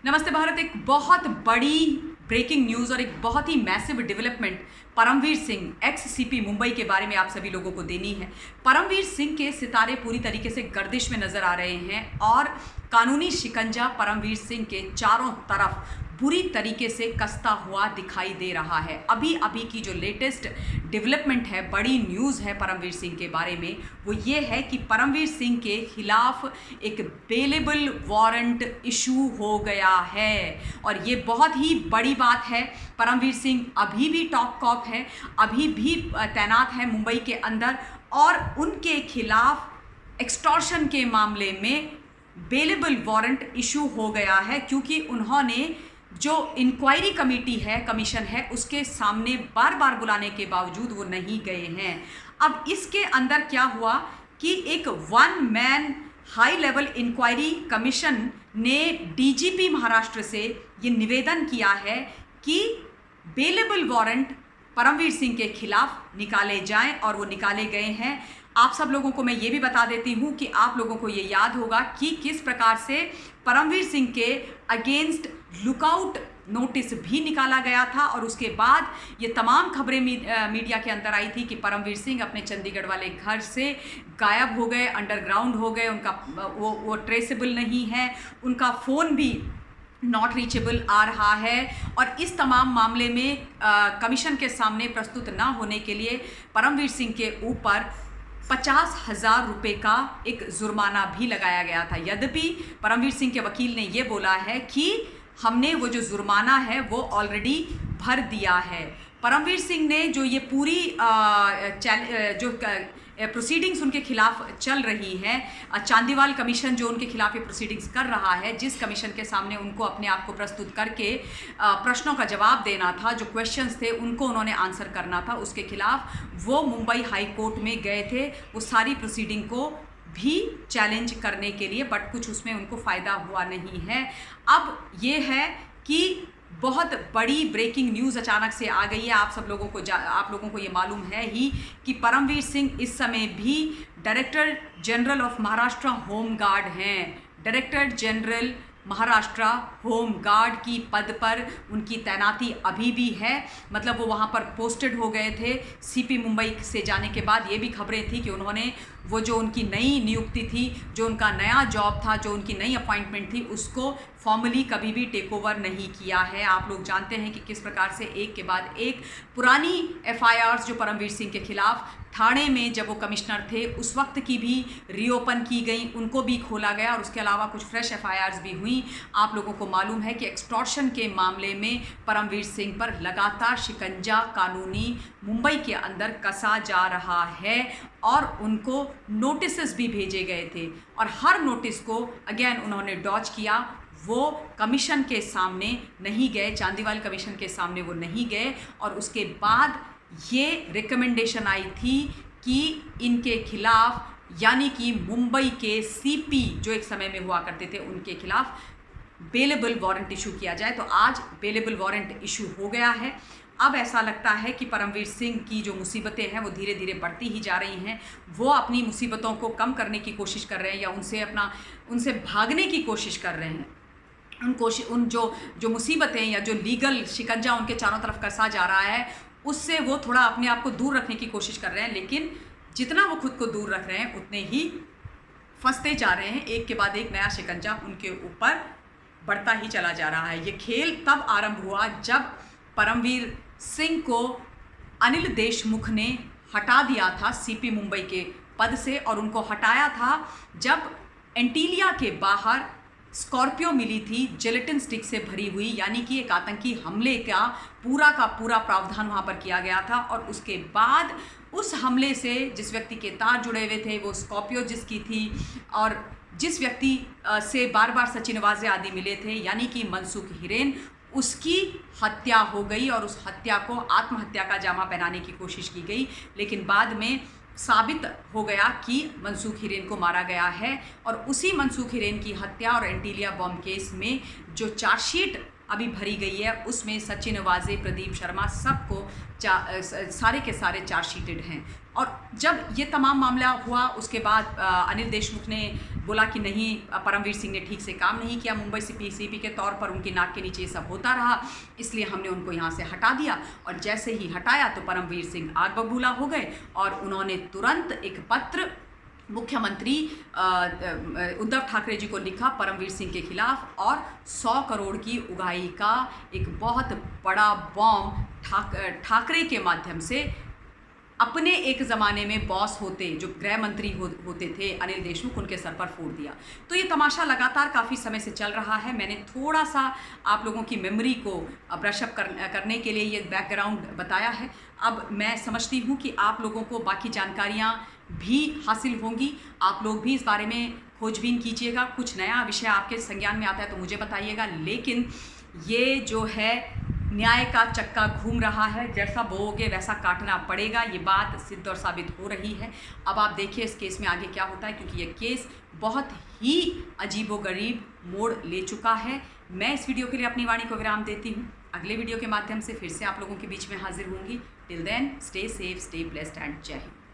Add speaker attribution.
Speaker 1: नमस्ते भारत। एक बहुत बड़ी ब्रेकिंग न्यूज़ और एक बहुत ही massive development Paramvir Singh ex CP Mumbai के बारे में आप सभी लोगों को देनी है। परमवीर सिंह के सितारे पूरी तरीके से गर्दिश में नजर आ रहे हैं और कानूनी शिकंजा परमवीर सिंह के चारों तरफ बुरी तरीके से कसता हुआ दिखाई दे रहा है। अभी अभी की जो लेटेस्ट डेवलपमेंट है, बड़ी न्यूज़ है परमवीर सिंह के बारे में, वो ये है कि परमवीर सिंह के खिलाफ एक बेलेबल वारंट इशू हो गया है और ये बहुत ही बड़ी बात है। परमवीर सिंह अभी भी टॉप कॉप है, अभी भी तैनात है मुंबई के अंदर और उनके खिलाफ एक्सटॉर्शन के मामले में बेलेबल वारंट इशू हो गया है क्योंकि उन्होंने जो इंक्वायरी कमेटी है, कमीशन है, उसके सामने बार बार बुलाने के बावजूद वो नहीं गए हैं। अब इसके अंदर क्या हुआ कि एक one man high level inquiry commission ने डीजीपी महाराष्ट्र से ये निवेदन किया है कि बेलेबल वारंट परमवीर सिंह के खिलाफ निकाले जाएं और वो निकाले गए हैं। आप सब लोगों को मैं ये भी बता देती हूँ कि आप लोगों को ये याद होगा कि किस प्रकार से परमवीर सिंह के अगेंस्ट लुकआउट नोटिस भी निकाला गया था और उसके बाद ये तमाम खबरें मीडिया के अंदर आई थी कि परमवीर सिंह अपने चंडीगढ़ वाले घर से गायब हो गए, अंडरग्राउंड हो गए, उनका वो ट्रेसेबल नहीं है, उनका फ़ोन भी नॉट रीचेबल आ रहा है और इस तमाम मामले में कमीशन के सामने प्रस्तुत ना होने के लिए परमवीर सिंह के ऊपर 50,000 रुपये का एक जुर्माना भी लगाया गया था। यद्यपि परमवीर सिंह के वकील ने ये बोला है कि हमने वो जो जुर्माना है वो ऑलरेडी भर दिया है। परमवीर सिंह ने जो ये पूरी जो प्रोसीडिंग्स उनके खिलाफ चल रही है, चांदीवाल कमीशन जो उनके खिलाफ ये प्रोसीडिंग्स कर रहा है, जिस कमीशन के सामने उनको अपने आप को प्रस्तुत करके प्रश्नों का जवाब देना था, जो क्वेश्चंस थे उनको उन्होंने आंसर करना था, उसके खिलाफ वो मुंबई हाई कोर्ट में गए थे वो सारी प्रोसीडिंग को भी चैलेंज करने के लिए, बट कुछ उसमें उनको फ़ायदा हुआ नहीं है। अब ये है कि बहुत बड़ी ब्रेकिंग न्यूज़ अचानक से आ गई है। आप लोगों को ये मालूम है ही कि परमवीर सिंह इस समय भी director general of Maharashtra home guard हैं। Director general Maharashtra home guard की पद पर उनकी तैनाती अभी भी है, मतलब वो वहाँ पर पोस्टेड हो गए थे। सीपी मुंबई से जाने के बाद ये भी खबरें थी कि उन्होंने वो जो उनकी नई नियुक्ति थी, जो उनका नया जॉब था, जो उनकी नई अपॉइंटमेंट थी, उसको फॉर्मली कभी भी टेक ओवर नहीं किया है। आप लोग जानते हैं कि किस प्रकार से एक के बाद एक पुरानी एफआईआर्स जो परमवीर सिंह के खिलाफ थाने में जब वो कमिश्नर थे उस वक्त की भी रीओपन की गई, उनको भी खोला गया और उसके अलावा कुछ फ्रेश एफआईआर्स भी हुई। आप लोगों को मालूम है कि एक्सटॉर्शन के मामले में परमवीर सिंह पर लगातार शिकंजा कानूनी मुंबई के अंदर कसा जा रहा है और उनको नोटिसेस भी भेजे गए थे और हर नोटिस को अगेन उन्होंने डॉज किया। वो कमीशन के सामने नहीं गए, चांदीवाल कमीशन के सामने वो नहीं गए और उसके बाद ये रिकमेंडेशन आई थी कि इनके खिलाफ, यानी कि मुंबई के सीपी जो एक समय में हुआ करते थे, उनके खिलाफ बेलेबल वारंट इशू किया जाए। तो आज बेलेबल वारंट इशू हो गया है। अब ऐसा लगता है कि परमवीर सिंह की जो मुसीबतें हैं वो धीरे धीरे बढ़ती ही जा रही हैं। वो अपनी मुसीबतों को कम करने की कोशिश कर रहे हैं या उनसे भागने की कोशिश कर रहे हैं। उन जो मुसीबतें या जो लीगल शिकंजा उनके चारों तरफ कसा जा रहा है उससे वो थोड़ा अपने आप को दूर रखने की कोशिश कर रहे हैं, लेकिन जितना वो खुद को दूर रख रहे हैं उतने ही फंसते जा रहे हैं। एक के बाद एक नया शिकंजा उनके ऊपर बढ़ता ही चला जा रहा है। ये खेल तब आरंभ हुआ जब परमवीर सिंह को अनिल देशमुख ने हटा दिया था सीपी मुंबई के पद से और उनको हटाया था जब एंटीलिया के बाहर स्कॉर्पियो मिली थी जेलेटिन स्टिक से भरी हुई, यानी कि एक आतंकी हमले का पूरा प्रावधान वहाँ पर किया गया था और उसके बाद उस हमले से जिस व्यक्ति के तार जुड़े हुए थे, वो स्कॉर्पियो जिसकी थी और जिस व्यक्ति से बार बार सचिन वाजे आदि मिले थे, यानी कि मनसूख हिरेन, उसकी हत्या हो गई और उस हत्या को आत्महत्या का जामा पहनाने की कोशिश की गई, लेकिन बाद में साबित हो गया कि मनसूख हिरेन को मारा गया है। और उसी मनसूख हिरेन की हत्या और एंटीलिया बॉम्ब केस में जो चार्जशीट अभी भरी गई है, उसमें सचिन वाजे, प्रदीप शर्मा सबको सारे के सारे चार्जशीटेड हैं। और जब ये तमाम मामला हुआ उसके बाद अनिल देशमुख ने बोला कि नहीं, परमवीर सिंह ने ठीक से काम नहीं किया, मुंबई सीपी के तौर पर उनकी नाक के नीचे ये सब होता रहा, इसलिए हमने उनको यहाँ से हटा दिया। और जैसे ही हटाया तो परमवीर सिंह आग बबूला हो गए और उन्होंने तुरंत एक पत्र मुख्यमंत्री उद्धव ठाकरे जी को लिखा परमवीर सिंह के खिलाफ, और 100 करोड़ की उगाही का एक बहुत बड़ा बॉम्ब ठाकरे के माध्यम से अपने एक ज़माने में बॉस होते, जो गृह मंत्री होते थे अनिल देशमुख, उनके सर पर फोड़ दिया। तो ये तमाशा लगातार काफ़ी समय से चल रहा है। मैंने थोड़ा सा आप लोगों की मेमोरी को ब्रशअप करने के लिए ये बैकग्राउंड बताया है। अब मैं समझती हूँ कि आप लोगों को बाकी जानकारियाँ भी हासिल होंगी, आप लोग भी इस बारे में खोजबीन कीजिएगा। कुछ नया विषय आपके संज्ञान में आता है तो मुझे बताइएगा, लेकिन ये जो है न्याय का चक्का घूम रहा है, जैसा बोओगे वैसा काटना पड़ेगा, ये बात सिद्ध और साबित हो रही है। अब आप देखिए इस केस में आगे क्या होता है, क्योंकि ये केस बहुत ही अजीबोगरीब मोड़ ले चुका है। मैं इस वीडियो के लिए अपनी वाणी को विराम देती हूँ। अगले वीडियो के माध्यम से फिर से आप लोगों के बीच में हाजिर होंगी। Till then stay safe, stay blessed and जय हिंद।